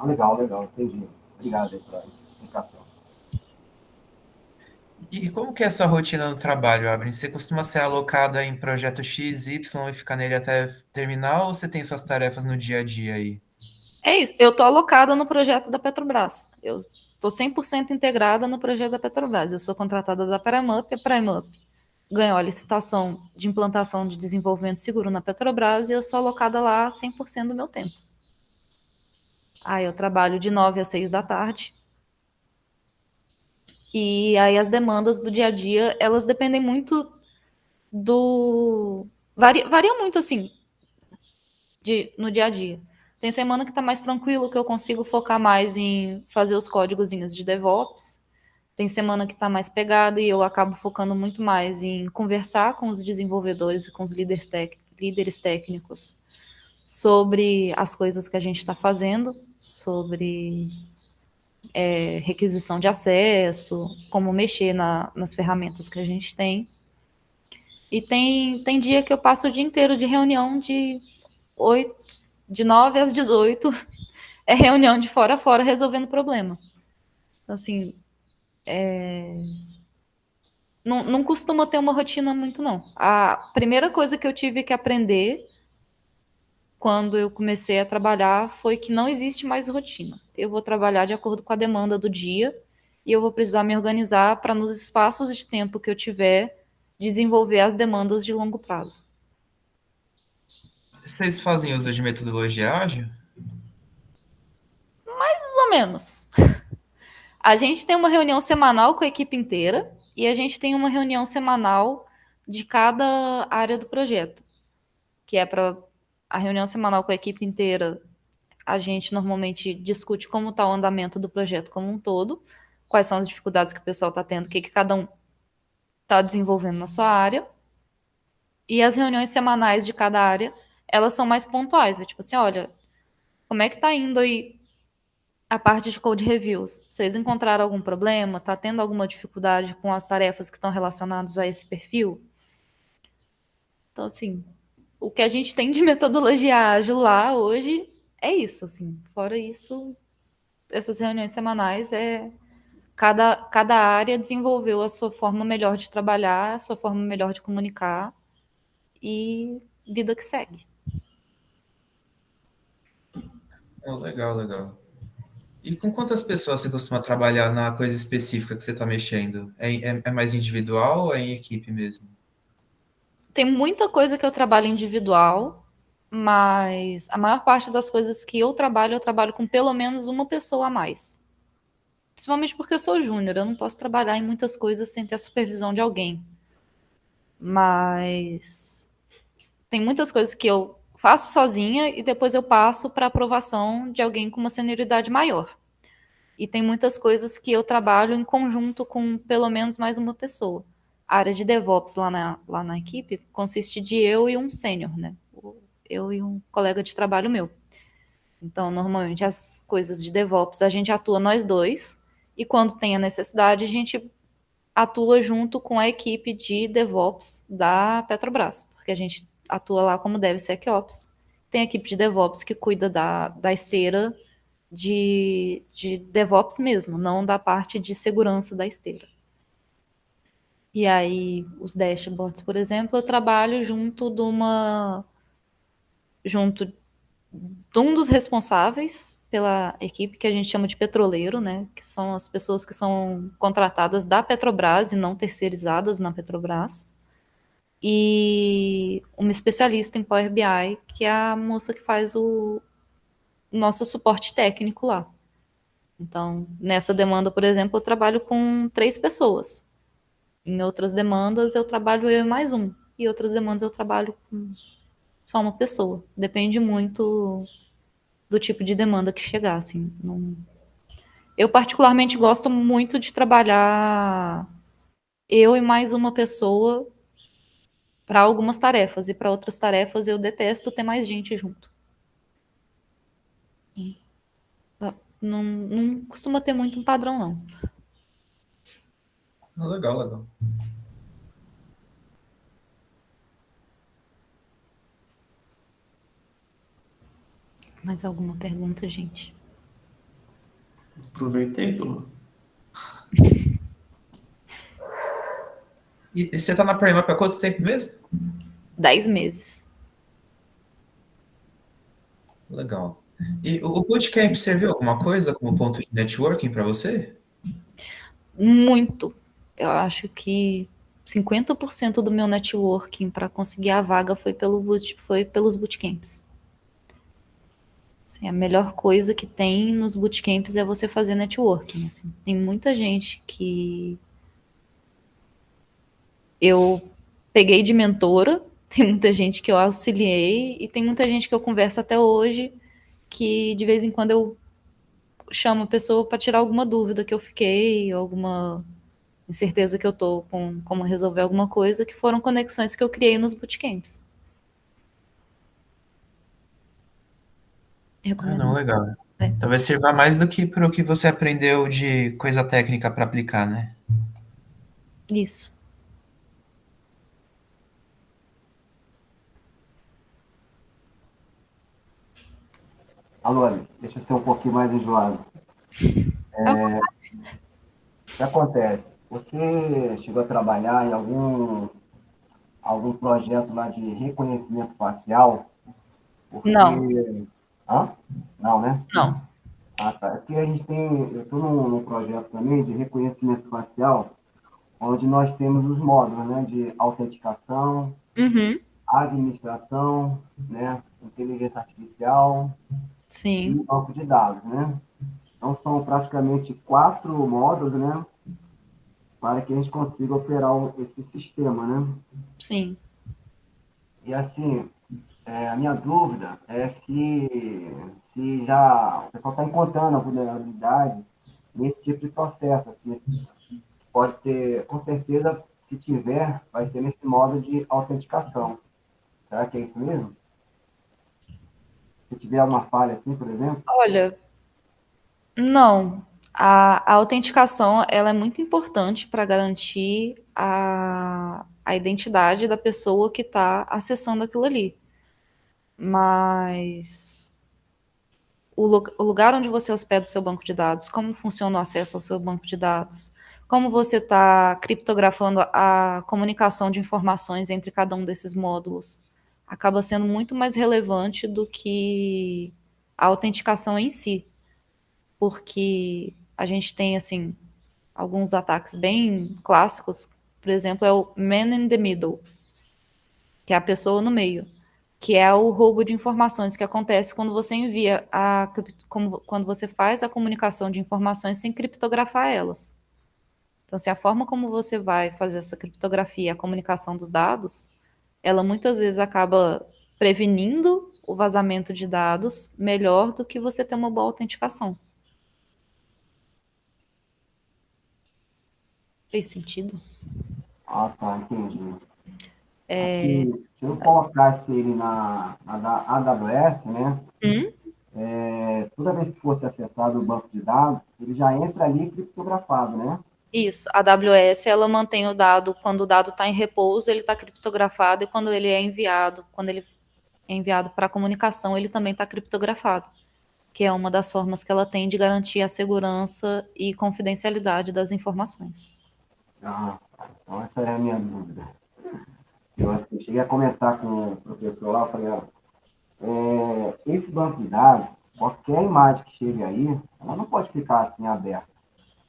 legal, legal, entendi. Obrigado aí pela explicação. E como que é a sua rotina no trabalho, Abner? Você costuma ser alocada em projeto X, Y e ficar nele até terminar, ou você tem suas tarefas no dia a dia aí? É isso. Eu tô alocada no projeto da Petrobras. Eu tô 100% integrada no projeto da Petrobras. Eu sou contratada da Primup, a Primup ganhou a licitação de implantação de desenvolvimento seguro na Petrobras e eu sou alocada lá 100% do meu tempo. Aí eu trabalho de 9 às 6 da tarde. E aí as demandas do dia a dia, elas dependem muito do... Varia muito, assim, no dia a dia. Tem semana que tá mais tranquilo, que eu consigo focar mais em fazer os códigozinhos de DevOps. Tem semana que tá mais pegada e eu acabo focando muito mais em conversar com os desenvolvedores e com os líderes técnicos sobre as coisas que a gente está fazendo, sobre requisição de acesso, como mexer nas ferramentas que a gente tem. E tem dia que eu passo o dia inteiro de reunião de 9 às 18, é reunião de fora a fora resolvendo problema. Então, assim, não costuma ter uma rotina muito, não. A primeira coisa que eu tive que aprender quando eu comecei a trabalhar foi que não existe mais rotina. Eu vou trabalhar de acordo com a demanda do dia e eu vou precisar me organizar para, nos espaços de tempo que eu tiver, desenvolver as demandas de longo prazo. Vocês fazem uso de metodologia ágil? Mais ou menos. A gente tem uma reunião semanal com a equipe inteira e a gente tem uma reunião semanal de cada área do projeto, que é para a reunião semanal com a equipe inteira. A gente normalmente discute como está o andamento do projeto como um todo, quais são as dificuldades que o pessoal está tendo, o que cada um está desenvolvendo na sua área. E as reuniões semanais de cada área, elas são mais pontuais. É tipo assim, olha, como é que está indo aí a parte de code reviews? Vocês encontraram algum problema? Está tendo alguma dificuldade com as tarefas que estão relacionadas a esse perfil? Então, assim, o que a gente tem de metodologia ágil lá hoje é isso, assim. Fora isso, essas reuniões semanais cada área desenvolveu a sua forma melhor de trabalhar, a sua forma melhor de comunicar e vida que segue. Oh, legal, legal. E com quantas pessoas você costuma trabalhar na coisa específica que você está mexendo? É mais individual ou é em equipe mesmo? Tem muita coisa que eu trabalho individual, mas a maior parte das coisas que eu trabalho com pelo menos uma pessoa a mais. Principalmente porque eu sou júnior, eu não posso trabalhar em muitas coisas sem ter a supervisão de alguém. Mas tem muitas coisas que eu faço sozinha e depois eu passo para aprovação de alguém com uma senioridade maior. E tem muitas coisas que eu trabalho em conjunto com pelo menos mais uma pessoa. A área de DevOps lá na equipe consiste de eu e um sênior, né? Eu e um colega de trabalho meu. Então, normalmente, as coisas de DevOps a gente atua nós dois, e quando tem a necessidade, a gente atua junto com a equipe de DevOps da Petrobras, porque a gente atua lá como DevSecOps. Tem a equipe de DevOps que cuida da esteira de DevOps mesmo, não da parte de segurança da esteira. E aí, os dashboards, por exemplo, eu trabalho junto de um dos responsáveis pela equipe que a gente chama de petroleiro, né? Que são as pessoas que são contratadas da Petrobras e não terceirizadas na Petrobras. E uma especialista em Power BI, que é a moça que faz o nosso suporte técnico lá. Então, nessa demanda, por exemplo, eu trabalho com 3 pessoas. Em outras demandas, eu trabalho eu e mais um. E outras demandas, eu trabalho com só uma pessoa. Depende muito do tipo de demanda que chegar, assim. Eu particularmente gosto muito de trabalhar eu e mais uma pessoa para algumas tarefas, e para outras tarefas eu detesto ter mais gente junto. Não costuma ter muito um padrão, não. Ah, legal, legal. Mais alguma pergunta, gente? Aproveitei, turma. E você tá na Primup há quanto tempo mesmo? 10 meses. Legal. E o bootcamp serviu alguma coisa como ponto de networking para você? Muito. Eu acho que 50% do meu networking para conseguir a vaga foi pelos bootcamps. Assim, a melhor coisa que tem nos bootcamps é você fazer networking. Assim. Tem muita gente que eu peguei de mentora, tem muita gente que eu auxiliei e tem muita gente que eu converso até hoje que de vez em quando eu chamo a pessoa para tirar alguma dúvida que eu fiquei, alguma incerteza que eu tô com como resolver alguma coisa, que foram conexões que eu criei nos bootcamps. Ah, Recomendo não, muito. legal. É, Talvez sirva mais do que para o que você aprendeu de coisa técnica para aplicar, né? isso. Alô, deixa eu ser um pouquinho mais enjoado. O que acontece? Você chegou a trabalhar em algum projeto lá de reconhecimento facial? Não, Porque. Hã? Não, né? não. Ah, tá. É porque a gente tem. Eu estou num projeto também de reconhecimento facial, onde nós temos os módulos, né? De autenticação, Uhum, administração, né? Inteligência artificial e sim, banco de dados, né? Então, são praticamente 4 módulos, né? Para que a gente consiga operar esse sistema, né? sim. E assim, a minha dúvida é se já o pessoal está encontrando a vulnerabilidade nesse tipo de processo. Assim, pode ter, com certeza, se tiver, vai ser nesse modo de autenticação. Será que é isso mesmo? Se tiver alguma falha assim, por exemplo? Olha, não. A autenticação, ela é muito importante para garantir a identidade da pessoa que está acessando aquilo ali. Mas o lugar onde você hospeda o seu banco de dados, como funciona o acesso ao seu banco de dados, como você está criptografando a comunicação de informações entre cada um desses módulos, acaba sendo muito mais relevante do que a autenticação em si, porque a gente tem assim alguns ataques bem clássicos, por exemplo, é o man in the middle, que é a pessoa no meio, que é o roubo de informações que acontece quando você envia quando você faz a comunicação de informações sem criptografar elas. Então, se a forma como você vai fazer essa criptografia, a comunicação dos dados, ela muitas vezes acaba prevenindo o vazamento de dados melhor do que você ter uma boa autenticação. Fez sentido? Ah, tá, entendi. Assim, se eu colocasse ele na AWS, né? Hum? Toda vez que fosse acessado o banco de dados, ele já entra ali criptografado, né? Isso. A AWS, ela mantém o dado, quando o dado está em repouso, ele está criptografado, e quando ele é enviado para a comunicação, ele também está criptografado, que é uma das formas que ela tem de garantir a segurança e confidencialidade das informações. Ah, então essa é a minha dúvida. Eu assim, cheguei a comentar com o professor lá, eu falei, ó, esse banco de dados, qualquer imagem que chegue aí, ela não pode ficar assim aberta.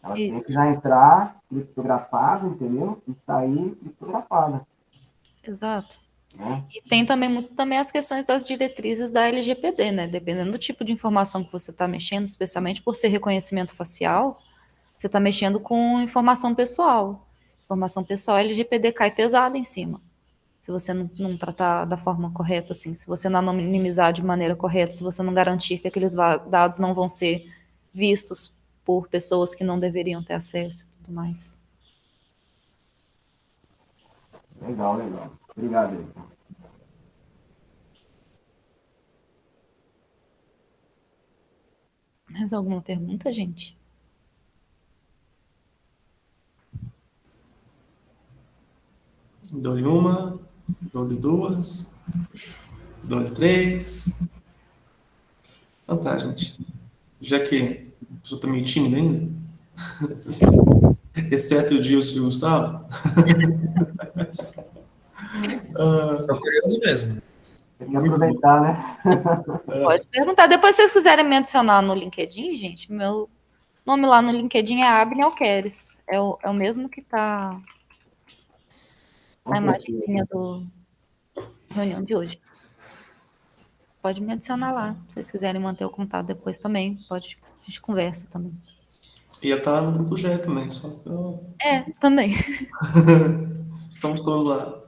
Ela tem que Isso, já entrar criptografada, entendeu? E sair criptografada, exato. né? E tem também muito também as questões das diretrizes da LGPD, né? Dependendo do tipo de informação que você está mexendo, especialmente por ser reconhecimento facial, você está mexendo com informação pessoal. Informação pessoal, a LGPD cai pesado em cima. Se você não tratar da forma correta, assim, se você não anonimizar de maneira correta, se você não garantir que aqueles dados não vão ser vistos por pessoas que não deveriam ter acesso e tudo mais. Legal, legal. Obrigado aí. Mais alguma pergunta, gente? Dou-lhe uma, dou-lhe duas, dou-lhe três. Então tá, gente. Já que a pessoa tá meio tímida ainda, exceto o Gilson e o Gustavo, Tô curioso mesmo. Tem que Muito bom. aproveitar, né? Pode perguntar. Depois, se vocês quiserem me adicionar no LinkedIn, gente, meu nome lá no LinkedIn é Abner Alqueres. É o mesmo que tá na Com certeza. imagenzinha do reunião de hoje. Pode me adicionar lá. Se vocês quiserem manter o contato depois também, pode. A gente conversa também. E ela tá no grupo G também, só que Também. estamos todos lá.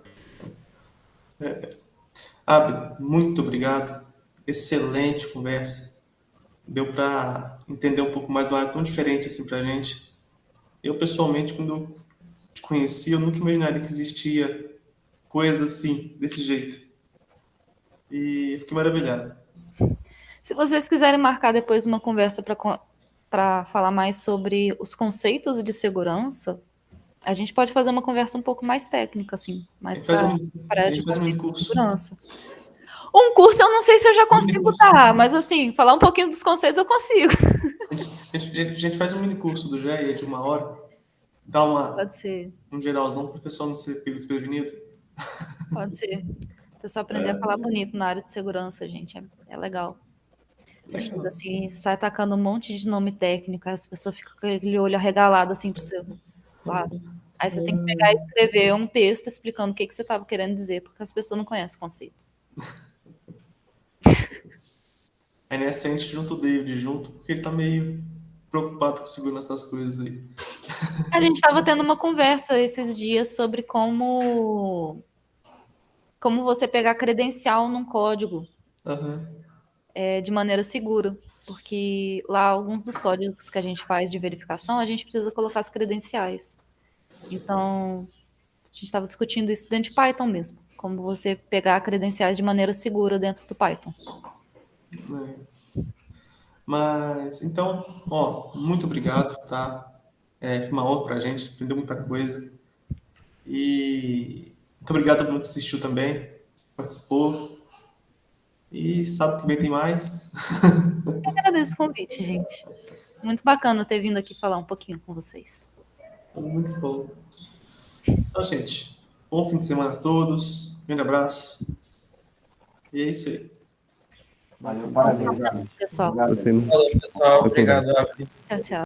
Abner, muito obrigado. Excelente conversa. Deu para entender um pouco mais de uma área tão diferente assim pra gente. Eu, pessoalmente, quando eu te conheci, eu nunca imaginaria que existia coisa assim, desse jeito. E eu fiquei maravilhado. Se vocês quiserem marcar depois uma conversa para falar mais sobre os conceitos de segurança, a gente pode fazer uma conversa um pouco mais técnica, assim, A mais gente faz um, para a gente faz um mini de curso. segurança. Um curso eu não sei se eu já Mini consigo curso. dar, mas assim, falar um pouquinho dos conceitos eu consigo. A gente faz um mini curso do GEA de 1 hora. Dá Pode ser, um geralzão para o pessoal não ser pego desprevenido. pode ser. O pessoal aprender a falar bonito na área de segurança, gente, é legal. Você chega assim, sai tacando um monte de nome técnico, aí as pessoas ficam com aquele olho arregalado assim pro seu lado. Aí você tem que pegar e escrever um texto explicando o que você estava querendo dizer, porque as pessoas não conhecem o conceito. Aí nessa a gente junta o David junto, porque ele tá meio preocupado com a segurança das coisas aí. A gente estava tendo uma conversa esses dias sobre como você pegar credencial num código Aham. de maneira segura. Porque lá, alguns dos códigos que a gente faz de verificação, a gente precisa colocar as credenciais. Então, a gente estava discutindo isso dentro de Python mesmo. Como você pegar credenciais de maneira segura dentro do Python. Mas, então, ó, muito obrigado, tá? Foi uma honra pra gente, aprendeu muita coisa. E muito obrigado a todo mundo que assistiu também, participou. E sábado que vem tem mais. Eu agradeço o convite, gente. Muito bacana ter vindo aqui falar um pouquinho com vocês. Muito bom. Então, gente, bom fim de semana a todos. Grande abraço. E é isso aí. Valeu, parabéns, Pessoal, Obrigado. Falou, pessoal. Obrigado, Abner. tchau, tchau.